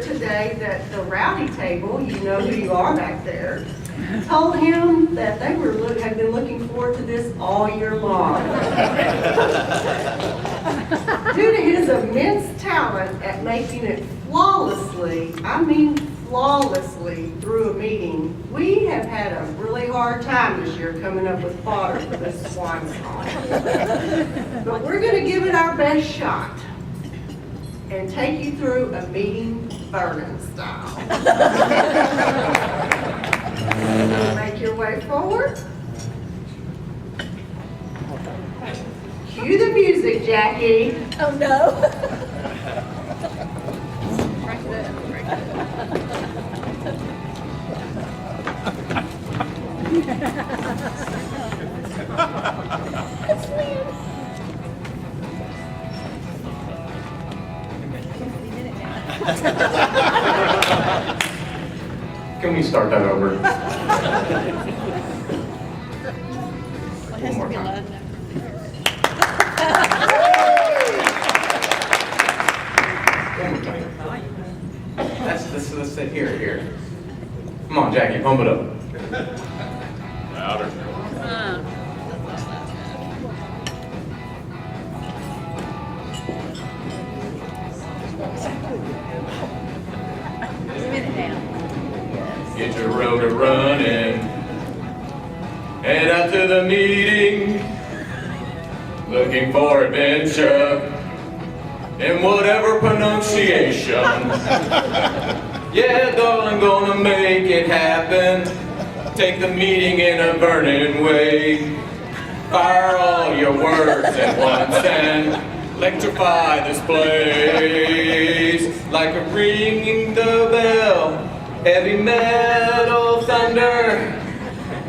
today that the rowdy table, you know who you are back there, told him that they had been looking forward to this all year long. Due to his immense talent at making it flawlessly, I mean flawlessly, through a meeting, we have had a really hard time this year coming up with fodder for this Swan song. But we're going to give it our best shot and take you through a meeting Vernon style. Make your way forward. Cue the music, Jackie. Oh no. Can we start that over? One more time. Let's sit here. Come on, Jackie, pump it up. Louder. Get your rotor running. Head out to the meeting. Looking for adventure in whatever pronunciation. Yeah, darling, gonna make it happen. Take the meeting in a Vernon way. Fire all your words at once and electrify this place. Like a ringing the bell, heavy metal thunder.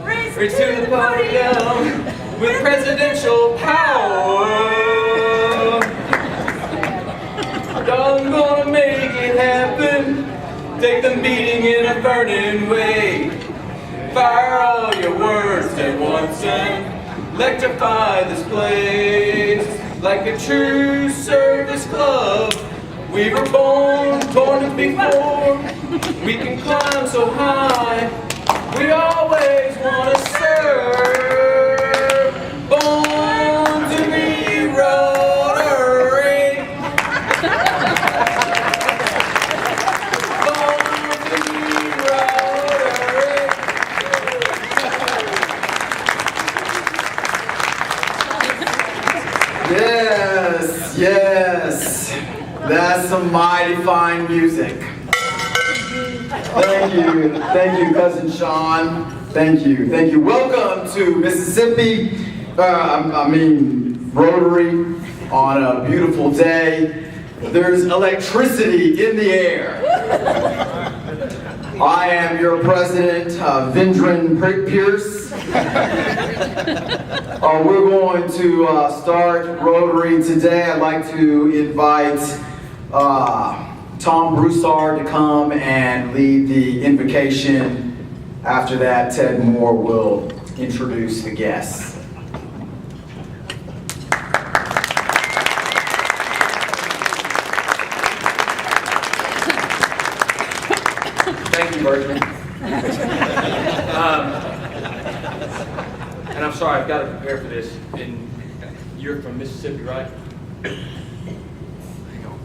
Race to the podium with presidential power. I'm gonna make it happen. Take the meeting in a Vernon way. Fire all your words at once and electrify this place. Like a true service club, we were born to be formed. We can climb so high, we always want to serve. Born to be Rotary. Born to be Rotary. Yes. That's some mighty fine music. Thank you, Cousin Sean. Thank you. Welcome to Mississippi, Rotary on a beautiful day. There's electricity in the air. I am your president, Vernon Pierce. We're going to start Rotary today. I'd like to invite Tom Broussard to come and lead the invocation. After that, Ted Moore will introduce the guests. Thank you, Vernon. And I'm sorry, I've got to prepare for this. And you're from Mississippi, right? Hang on.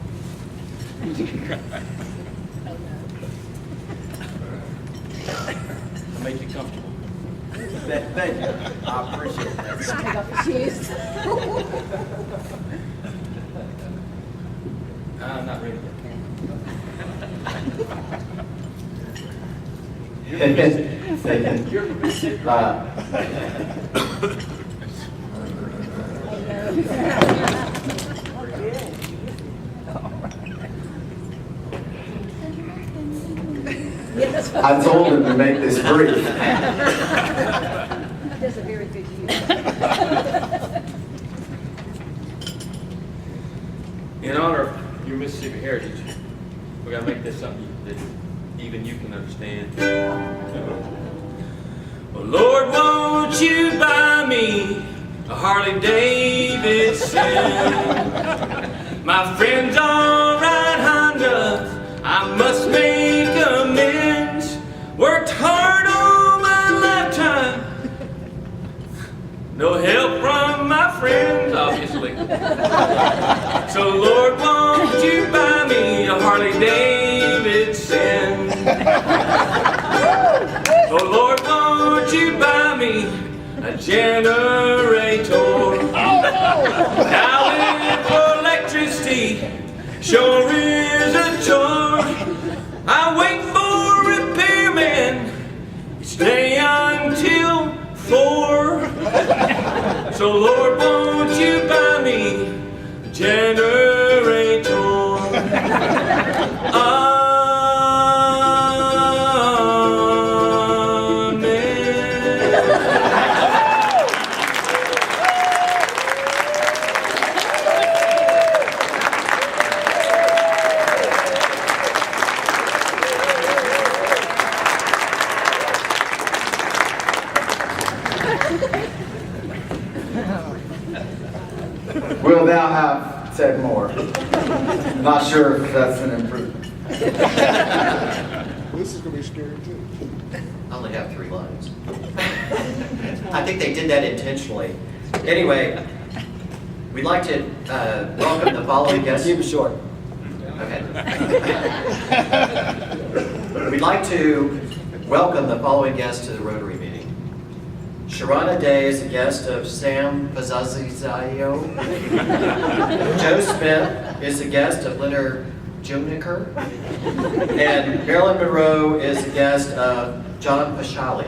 I'll make you comfortable. Thank you. I appreciate that. Take off your shoes. I'm not ready yet. You're from Mississippi, I told him to make this brief. That's a very good use. In honor of your Mississippi heritage, we got to make this something that even you can understand. Well, Lord, won't you buy me a Harley Davidson? My friends all ride Hondas, I must make amends. Worked hard all my lifetime. No help from my friends, obviously. So Lord, won't you buy me a Harley Davidson? Oh Lord, won't you buy me a generator? Now with electricity sure is a chore. I wait for repairman, stay until 4. So Lord, won't you buy me a generator? We'll now have Ted Moore. Not sure if that's an improvement. This is going to be scary too. I only have 3 lines. I think they did that intentionally. Anyway, we'd like to welcome the following guests. Keep it short. Okay. We'd like to welcome the following guests to the Rotary meeting. Sharana Day is a guest of Sam Pazazio. Joe Smith is a guest of Leonard Jumniker. And Marilyn Monroe is a guest of John Pashali.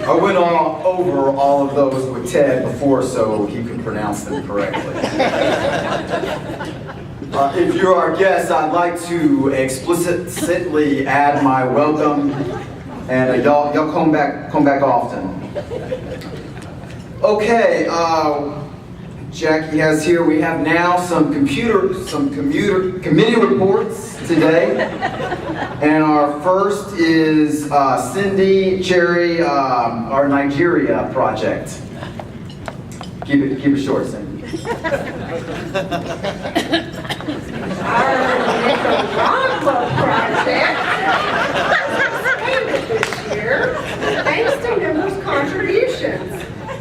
I went over all of those with Ted before so he could pronounce them correctly. If you're our guest, I'd like to explicitly add my welcome, and y'all come back often. Okay, Jackie has here. We have now some committee reports today, and our first is Cindy Cherry, our Nigeria project. Keep it short, Cindy. Our Nicaragua project expanded this year thanks to members' contributions.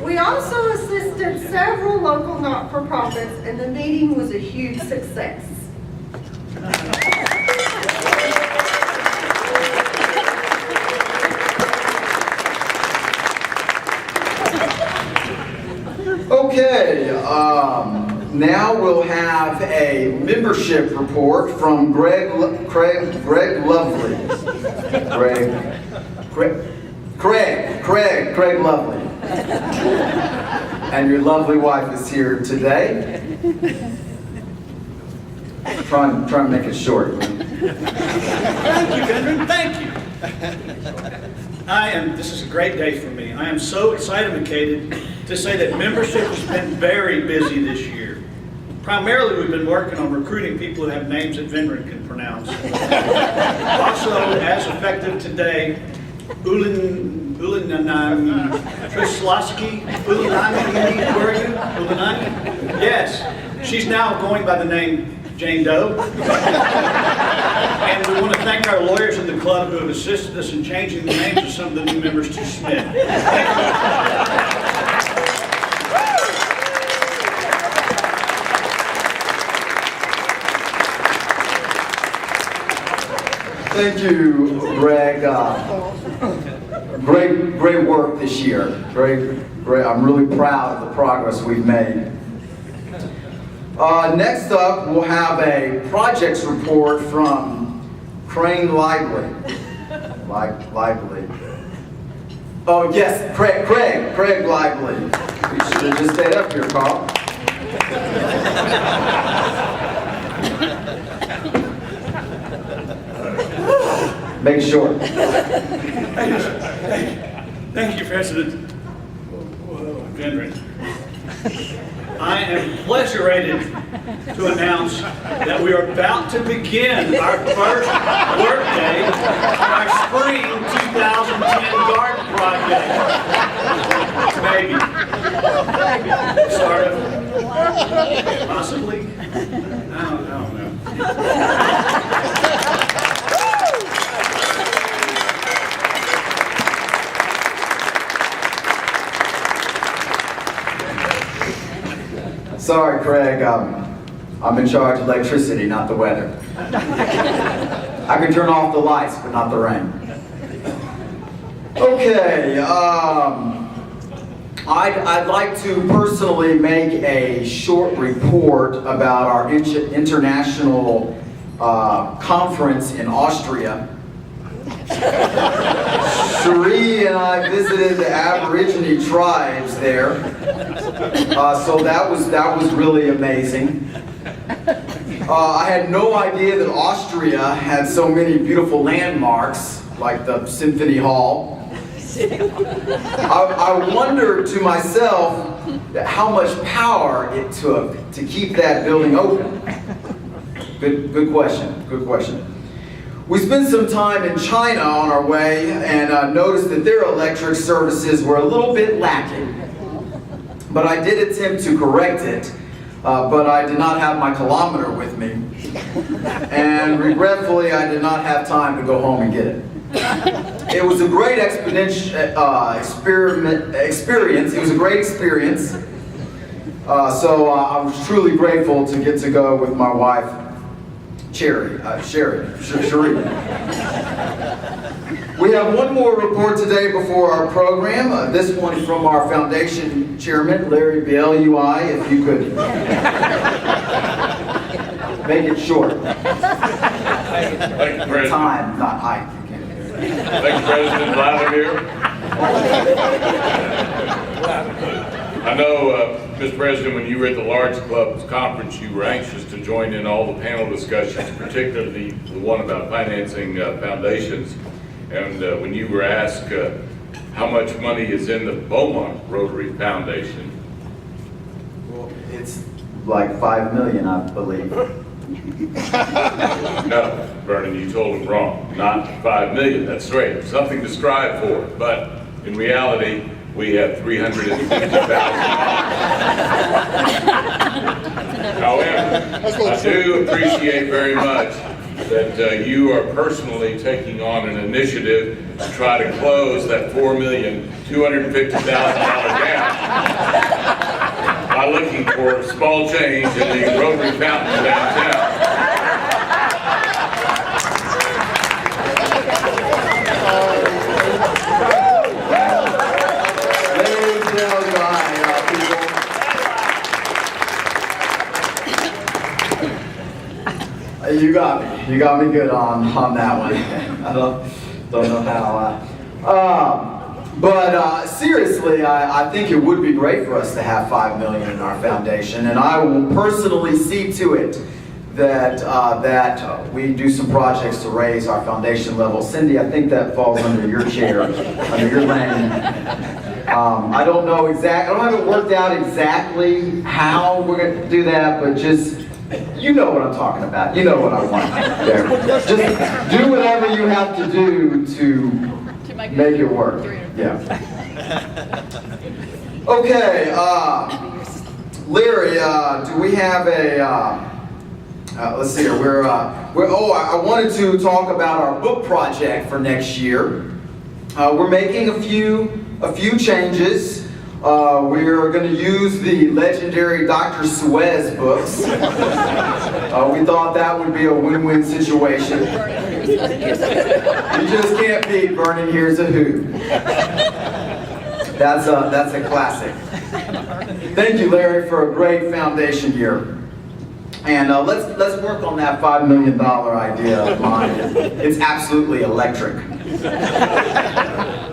We also assisted several local not-for-profits, and the meeting was a huge success. Okay, now we'll have a membership report from Craig Lovely. Craig Lovely. And your lovely wife is here today. Try and make it short. Thank you, Vernon. Thank you. This is a great day for me. I am so excited to say that membership has been very busy this year. Primarily, we've been working on recruiting people who have names that Vernon can pronounce. Also, as effective today, Ulinanami Trislawski. Ulinanami, where are you? Ulinanami? Yes. She's now going by the name Jane Doe. And we want to thank our lawyers in the club who have assisted us in changing the names of some of the new members to Smith. Thank you, Greg. Great work this year. Great. I'm really proud of the progress we've made. Next up, we'll have a projects report from Crane Lively. Lively. Oh yes, Craig Lively. You should have just stayed up here, Carl. Make it short. Thank you, President Vernon. I am pleasurated to announce that we are about to begin our first workday of our spring Sorry, Craig. I'm in charge of electricity, not the weather. I can turn off the lights, but not the rain. Okay, I'd like to personally make a short report about our international conference in Austria. Cherie and I visited the Aborigine tribes there, so that was really amazing. I had no idea that Austria had so many beautiful landmarks, like the Symphony Hall. I wondered to myself how much power it took to keep that building open. Good question, good question. We spent some time in China on our way and noticed that their electric services were a little bit lacking. But I did attempt to correct it, but I did not have my kilometer with me. And regretfully, I did not have time to go home and get it. It was a great experience. It was a great experience. So I was truly grateful to get to go with my wife, Cherie. We have one more report today before our program. This one from our foundation chairman, Larry Belui, if you could make it short. Thank you, President. Time, not height. Thank you, President Vladimir. I know, Mr. President, when you were at the Large Clubs conference, you were anxious to join in all the panel discussions, particularly the one about financing foundations. And when you were asked how much money is in the Beaumont Rotary Foundation. Well, it's like $5 million, I believe. No, Vernon, you told him wrong. Not $5 million, that's right. Something to strive for. But in reality, we have $350,000. However, I do appreciate very much that you are personally taking on an initiative to try to close that $4,250,000 gap by looking for a small change in the Rotary Fountain downtown. You got me. You got me good on that one. I don't know how. But seriously, I think it would be great for us to have $5 million in our foundation, and I will personally see to it that we do some projects to raise our foundation level. Cindy, I think that falls under your chair, under your lane. I don't know I don't have it worked out exactly how we're going to do that, but just. You know what I'm talking about. You know what I want there. Just do whatever you have to do to make it work. Yeah. Okay. Larry, do we have a? Let's see here. I wanted to talk about our book project for next year. We're making a few changes. We're going to use the legendary Dr. Suez books. We thought that would be a win-win situation. You just can't beat Vernon, Here's a Who. That's a classic. Thank you, Larry, for a great foundation year. And let's work on that $5 million idea of mine. It's absolutely electric.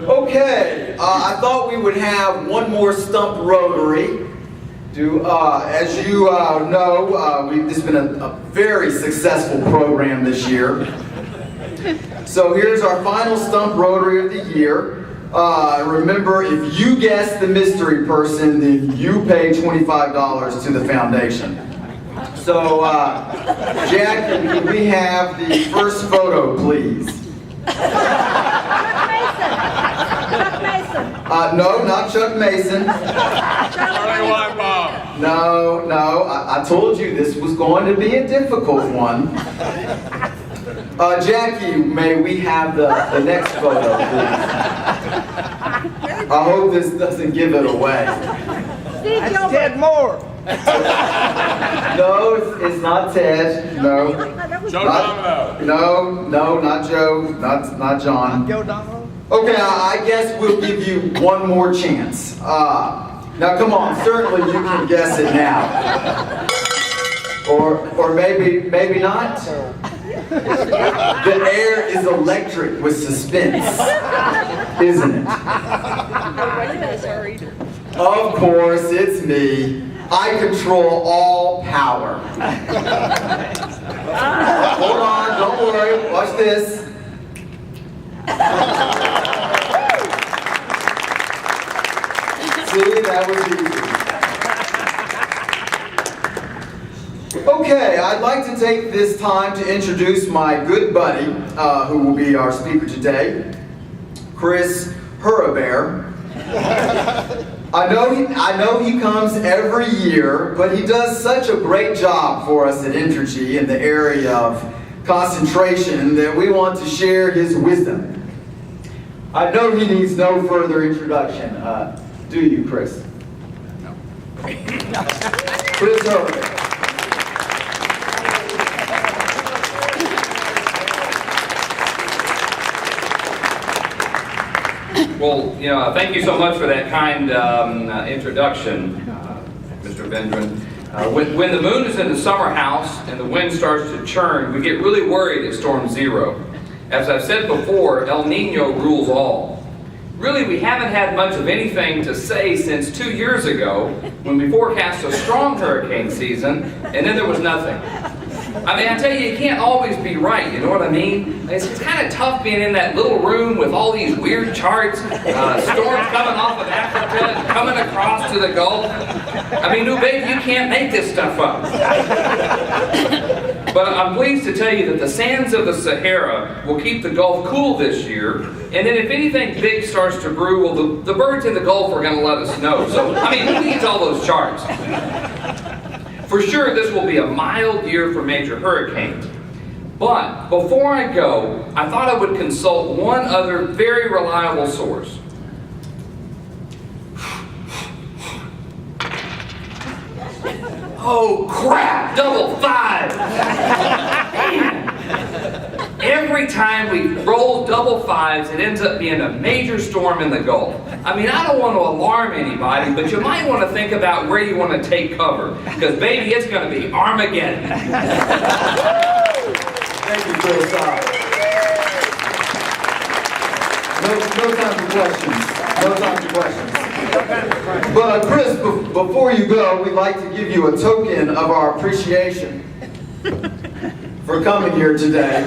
Okay, I thought we would have one more stump rotary. As you know, this has been a very successful program this year. So here's our final stump rotary of the year. Remember, if you guess the mystery person, then you pay $25 to the foundation. So, Jack, can we have the first photo, please? No, not Chuck Mason. No, I told you this was going to be a difficult one. Jackie, may we have the next photo, please? I hope this doesn't give it away. Steve That's Gilbert. Ted Moore. No, it's not Ted. No. Joe Not- Domino. No, not Joe. Not John. Joe Donald. Okay, I guess we'll give you one more chance. Now, come on, certainly you can guess it now. Or maybe not. The air is electric with suspense, isn't it? Of course, it's me. I control all power. Hold on, don't worry. Watch this. See, that was easy. Okay, I'd like to take this time to introduce my good buddy, who will be our speaker today, Chris Hurrabear. I know he comes every year, but he does such a great job for us at Entergy in the area of concentration that we want to share his wisdom. I know he needs no further introduction. Do you, Chris? No. Chris Hurrabear. Well, thank you so much for that kind introduction, Mr. Vendron. When the moon is in the summer house and the wind starts to churn, we get really worried at storm zero. As I've said before, El Nino rules all. Really, we haven't had much of anything to say since 2 years ago when we forecast a strong hurricane season, and then there was nothing. I mean, I tell you can't always be right, you know what I mean? It's kind of tough being in that little room with all these weird charts, storms coming off of Africa and coming across to the Gulf. I mean, new baby, you can't make this stuff up. But I'm pleased to tell you that the sands of the Sahara will keep the Gulf cool this year, and then if anything big starts to brew, well, the birds in the Gulf are going to let us know. So, I mean, who needs all those charts? For sure, this will be a mild year for major hurricanes. But before I go, I thought I would consult one other very reliable source. Oh crap, double five! Every time we roll double fives, it ends up being a major storm in the Gulf. I mean, I don't want to alarm anybody, but you might want to think about where you want to take cover. Because baby, it's going to be Armageddon. Thank you, Chris. No time for questions. No time for questions. But Chris, before you go, we'd like to give you a token of our appreciation for coming here today.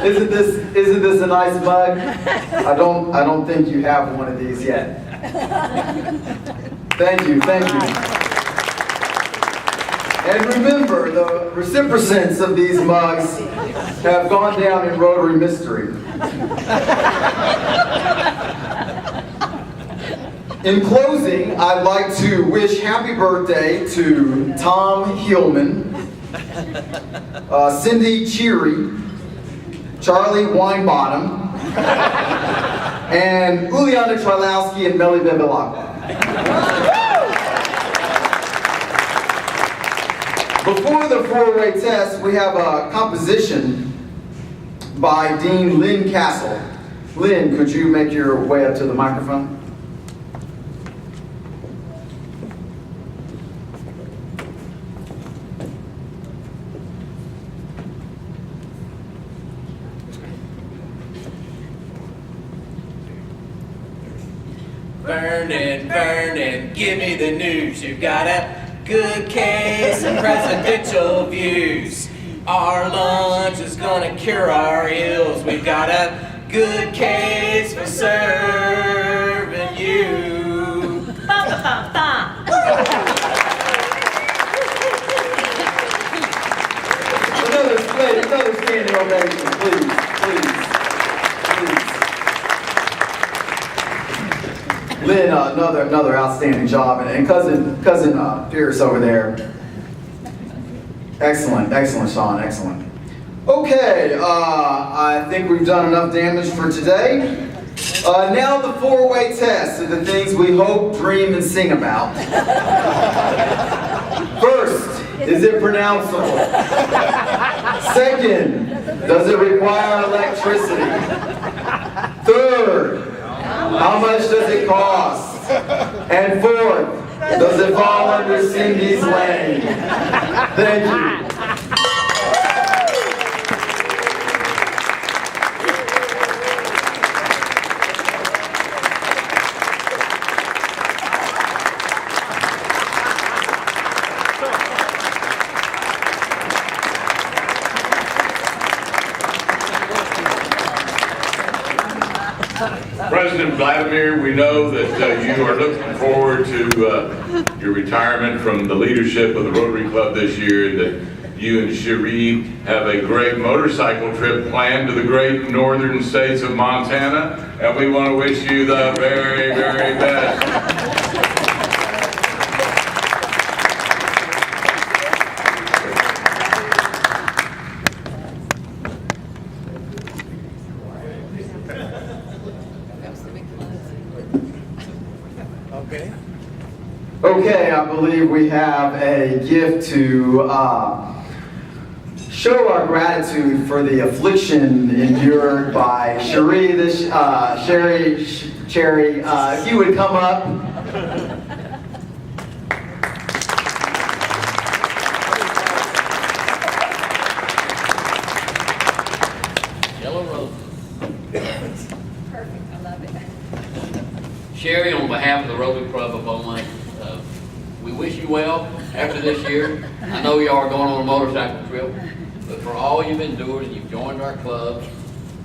Isn't this a nice mug? I don't think you have one of these yet. Thank you. And remember, the recipients of these mugs have gone down in Rotary mystery. In closing, I'd like to wish happy birthday to Tom Hillman, Cindy Cheery, Charlie Winebottom, and Uliana Trylowski and Melly Bevilacqua. Before the four-way test, we have a composition by Dean Lynn Castle. Lynn, could you make your way up to the microphone? Vernon, give me the news. You got a good case of presidential views. Our lunch is gonna cure our ills. We've got a good case for serving you. Another standing ovation, please. Lynn, another outstanding job, and cousin Pierce over there. Excellent, Sean, excellent. Okay, I think we've done enough damage for today. Now the four-way test of the things we hope, dream, and sing about. First, is it pronounceable? Second, does it require electricity? Third, how much does it cost? And fourth, does it fall under Cindy's lane? Thank you. President Vladimir, we know that you are looking forward to your retirement from the leadership of the Rotary Club this year, and that you and Cherie have a great motorcycle trip planned to the great northern states of Montana, and we want to wish you the very, very best. Okay, I believe we have a gift to show our gratitude for the affliction endured by Cherie. Cherry, if you would come up. Yellow rose. Perfect, I love it. Sherry, on behalf of the Rotary Club of Beaumont, we wish you well after this year. I know you are going on a motorcycle trip, but for all you've endured, and you've joined our club,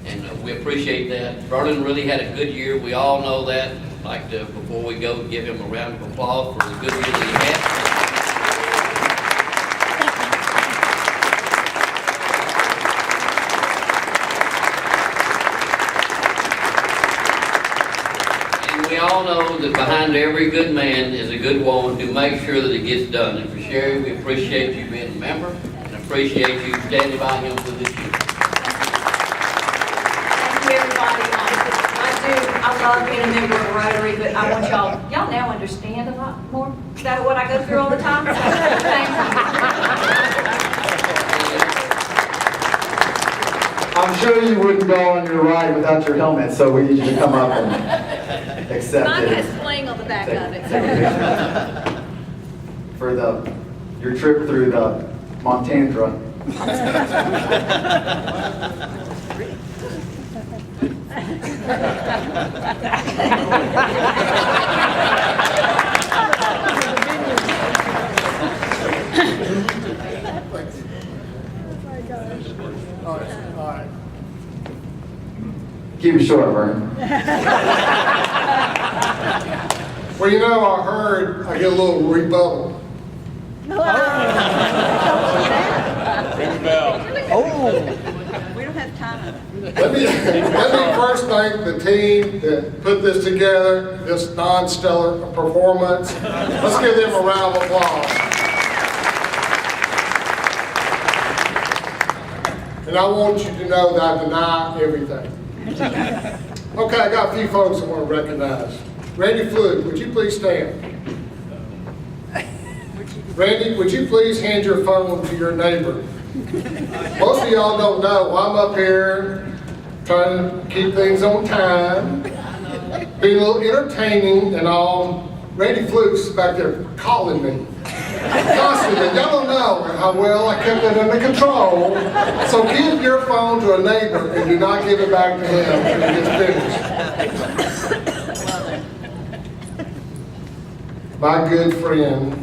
and we appreciate that. Vernon really had a good year. We all know that. I'd like to, before we go, give him a round of applause for the good year that he had. We all know that behind every good man is a good woman who makes sure that it gets done. And for Sherry, we appreciate you being a member and appreciate you standing by him for this year. Thank you, everybody. I love being a member of Rotary, but I want y'all now understand a lot more. Is that what I go through all the time? So, thank you. I'm sure you wouldn't go on your ride without your helmet, so we need you to come up and accept Mine it. has sling on the back of it. Take a picture. For your trip through the Montana. Keep it short, Vernon. Well, you know, I heard I get a little rebuttal. We don't have time. Let me first thank the team that put this together, this non-stellar performance. Let's give them a round of applause. And I want you to know that I deny everything. Okay, I got a few folks I want to recognize. Randy Flug, would you please stand? Randy, would you please hand your phone to your neighbor? Most of y'all don't know, I'm up here trying to keep things on time, being a little entertaining and all. Randy Flug's back there calling me constantly. Y'all don't know how well I kept it under control. So give your phone to a neighbor and do not give it back to him until he gets finished. My good friend,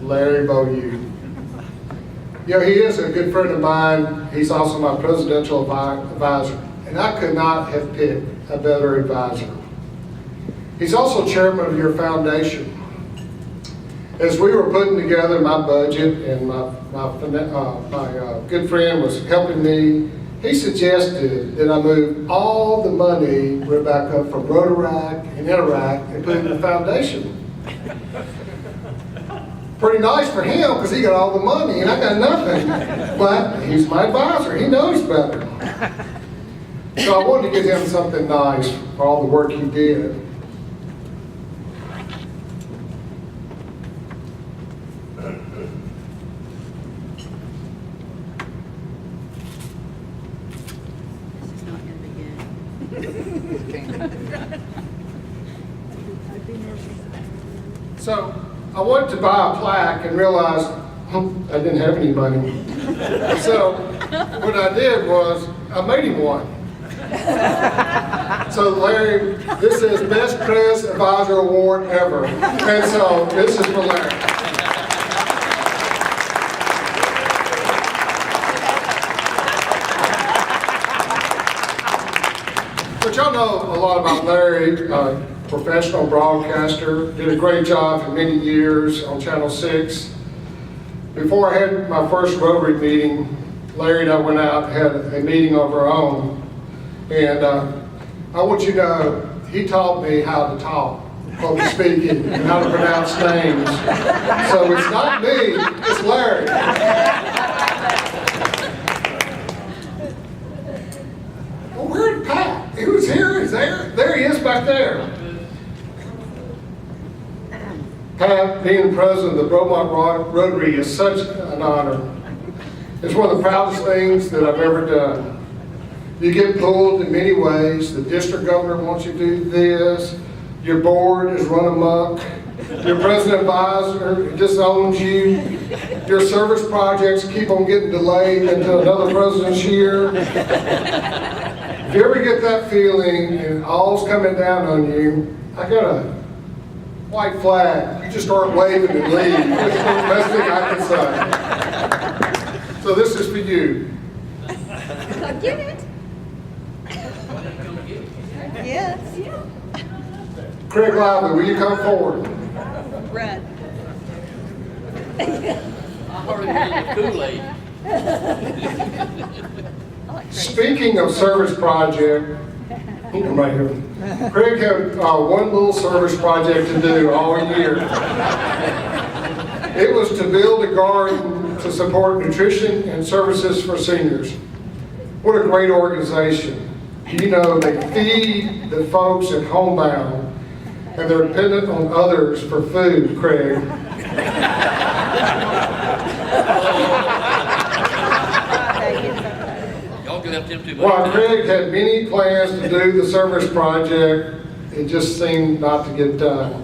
Larry Beaulieu. You know, he is a good friend of mine. He's also my presidential advisor. And I could not have picked a better advisor. He's also chairman of your foundation. As we were putting together my budget and my good friend was helping me, he suggested that I move all the money, Rebecca, from Rotaract and Interact and put it in the foundation. Pretty nice for him because he got all the money and I got nothing. But he's my advisor. He knows better. So I wanted to give him something nice for all the work he did. This is not gonna be good. So I went to buy a plaque and realized I didn't have any money. So what I did was I made him one. So Larry, this is Best Press Advisor Award ever. And so this is for Larry. But y'all know a lot about Larry, professional broadcaster, did a great job for many years on Channel 6. Before I had my first Rotary meeting, Larry and I went out and had a meeting of our own. And I want you to know, he taught me how to talk, public speaking, and how to pronounce names. So it's not me, it's Larry. Well, where'd Pat? He was here, he's there. There he is back there. Pat, being president of the Beaumont Rotary is such an honor. It's one of the proudest things that I've ever done. You get pulled in many ways. The district governor wants you to do this. Your board is run amok. Your president advisor disowns you. Your service projects keep on getting delayed until another president's year. If you ever get that feeling and all's coming down on you, I got a white flag. You just start waving and leave. That's the best thing I can say. So this is for you. Get it? Yes. Craig Lively, will you come forward? Red. I already did the Kool-Aid. Speaking of service project, you come right here. Craig had one little service project to do all year. It was to build a garden to support nutrition and services for seniors. What a great organization. You know, they feed the folks at Homebound, and they're dependent on others for food, Craig. Y'all can have them too much. While Craig had many plans to do the service project, it just seemed not to get done.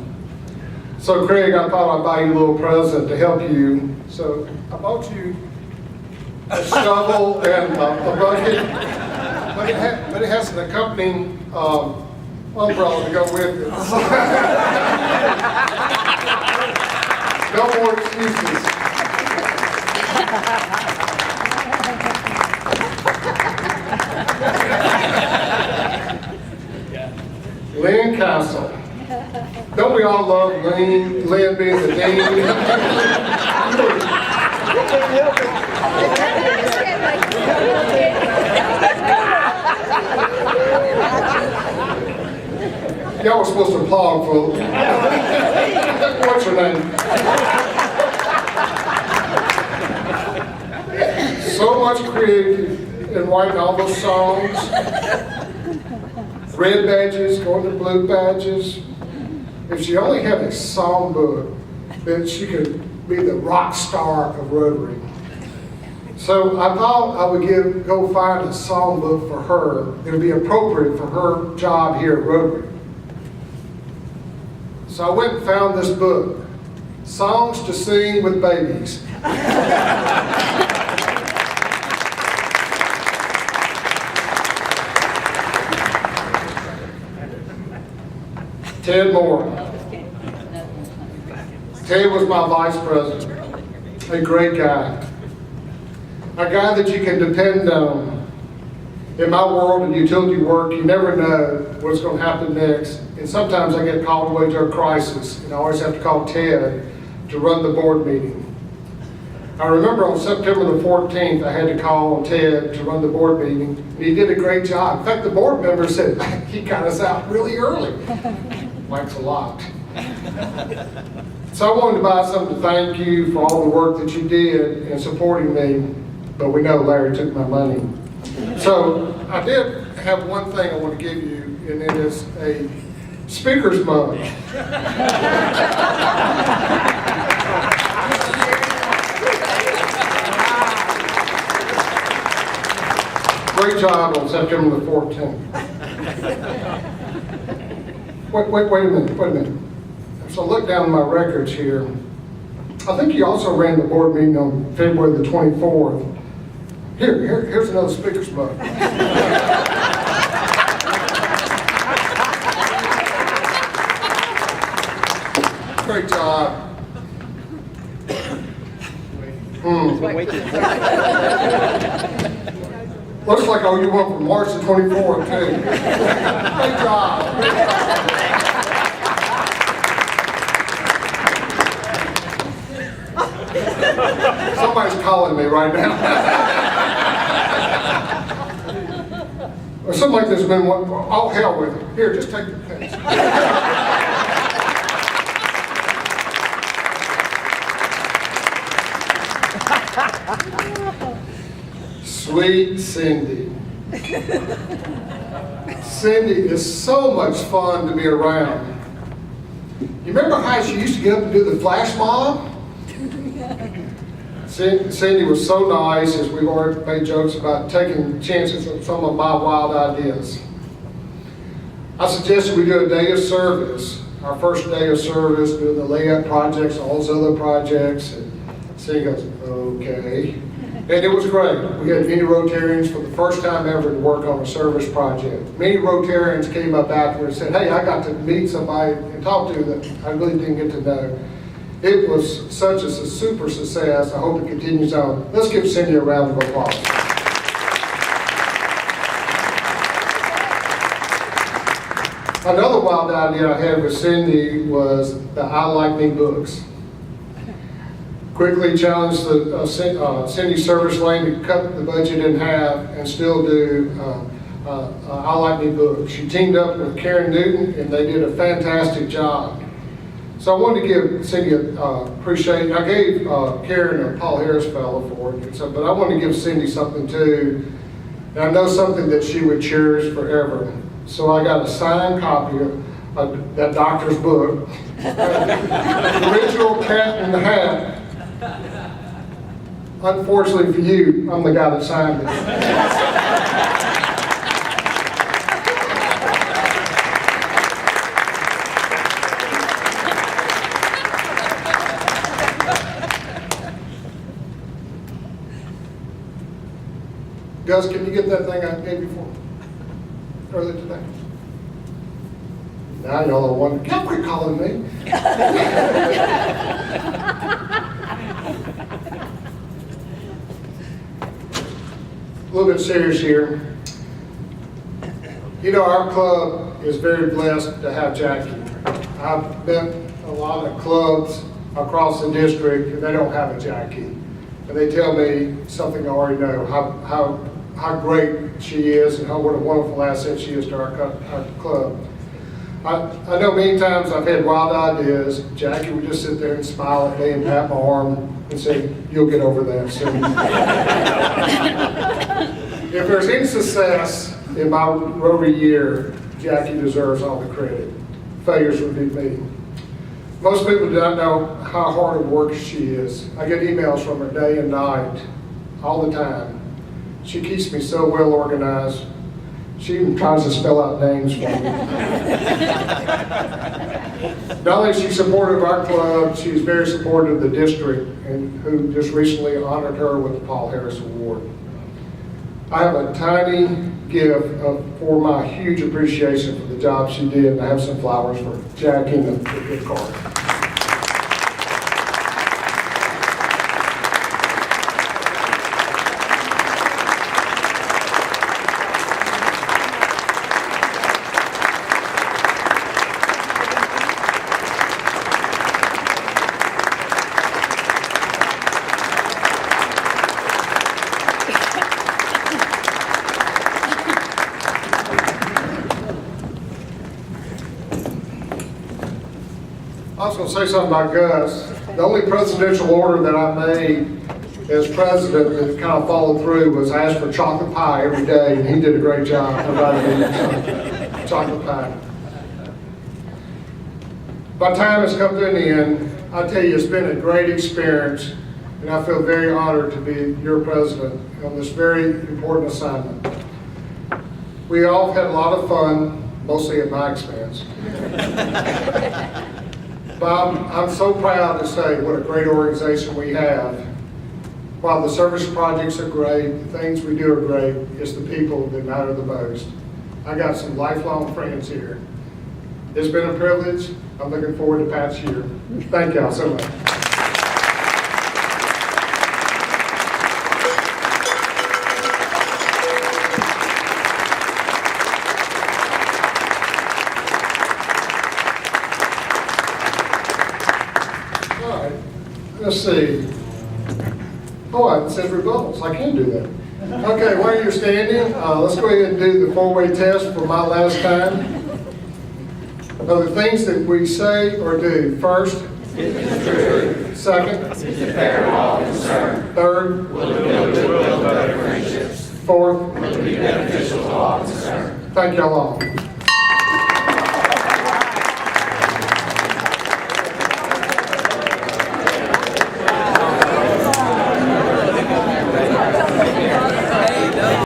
So Craig, I thought I'd buy you a little present to help you. So I bought you a shovel and a bucket. But it has an accompanying umbrella to go with it. No more excuses. Lynn Castle. Don't we all love Lynn being the dean? Y'all were supposed to applaud for, what's her name? So much creative in writing all those songs. Red badges, going to blue badges. If she only had a songbook, then she could be the rock star of Rotary. So I thought I would go find a songbook for her that would be appropriate for her job here at Rotary. So I went and found this book, Songs to Sing with Babies. Ted Moore. Ted was my vice president, a great guy. A guy that you can depend on. In my world of utility work, you never know what's going to happen next. And sometimes I get called away to a crisis, and I always have to call Ted to run the board meeting. I remember on September the 14th, I had to call on Ted to run the board meeting, and he did a great job. In fact, the board member said, he got us out really early. Thanks a lot. So I wanted to buy something to thank you for all the work that you did in supporting me, but we know Larry took my money. So I did have one thing I want to give you, and it is a speaker's mug. Great job on September the 14th. Wait a minute. So look down my records here. I think you also ran the board meeting on February the 24th. Here's another speaker's mug. Great job. Looks like I owe you one from March the 24th, too. Great job. Somebody's calling me right now. Or something like this has been, oh, hell with it. Here, just take the pens. Sweet Cindy. Cindy is so much fun to be around. You remember how she used to get up and do the flash mob? Cindy was so nice, as we've already made jokes about taking chances on some of my wild ideas. I suggested we do a day of service, our first day of service, doing the layup projects, all those other projects. And Cindy goes, okay. And it was great. We had many Rotarians for the first time ever to work on a service project. Many Rotarians came up afterwards and said, hey, I got to meet somebody and talk to that I really didn't get to know. It was such a super success. I hope it continues on. Let's give Cindy a round of applause. Another wild idea I had with Cindy was the I Like Me books. Quickly challenged the Cindy Service Lane to cut the budget in half and still do I Like Me books. She teamed up with Karen Newton and they did a fantastic job. So I wanted to give Cindy appreciation. I gave Karen a Paul Harris Fellow for it, but I wanted to give Cindy something too. And I know something that she would cherish forever. So I got a signed copy of that doctor's book, The Original Cat in the Hat. Unfortunately for you, I'm the guy that signed it. Gus, can you get that thing I gave you for me earlier today? Now y'all are wondering, can't quit calling me. A little bit serious here. You know, our club is very blessed to have Jackie. I've been a lot of clubs across the district and they don't have a Jackie. And they tell me something I already know, how great she is and what a wonderful asset she is to our club. I know many times I've had wild ideas. Jackie would just sit there and smile at me and pat my arm and say, you'll get over that soon. If there's any success in my Rotary year, Jackie deserves all the credit. Failures would be me. Most people do not know how hard of work she is. I get emails from her day and night, all the time. She keeps me so well organized. She even tries to spell out names for me. Not only is she supportive of our club, she's very supportive of the district, and who just recently honored her with the Paul Harris Award. I have a tiny gift for my huge appreciation for the job she did, and I have some flowers for Jackie and a gift card. I was going to say something about Gus. The only presidential order that I made as president that kind of followed through was I asked for chocolate pie every day, and he did a great job providing me chocolate pie. My time has come to an end. I tell you, it's been a great experience, and I feel very honored to be your president on this very important assignment. We all had a lot of fun, mostly at my expense. Bob, I'm so proud to say what a great organization we have. While the service projects are great, the things we do are great, it's the people that matter the most. I got some lifelong friends here. It's been a privilege. I'm looking forward to Pat's year. Thank y'all so much. All right, let's see. Oh, it says rebuttals. I can do that. Okay, while you're standing, let's go ahead and do the four-way test for my last time. Of the things that we say or do. First, second, third, fourth, thank y'all all.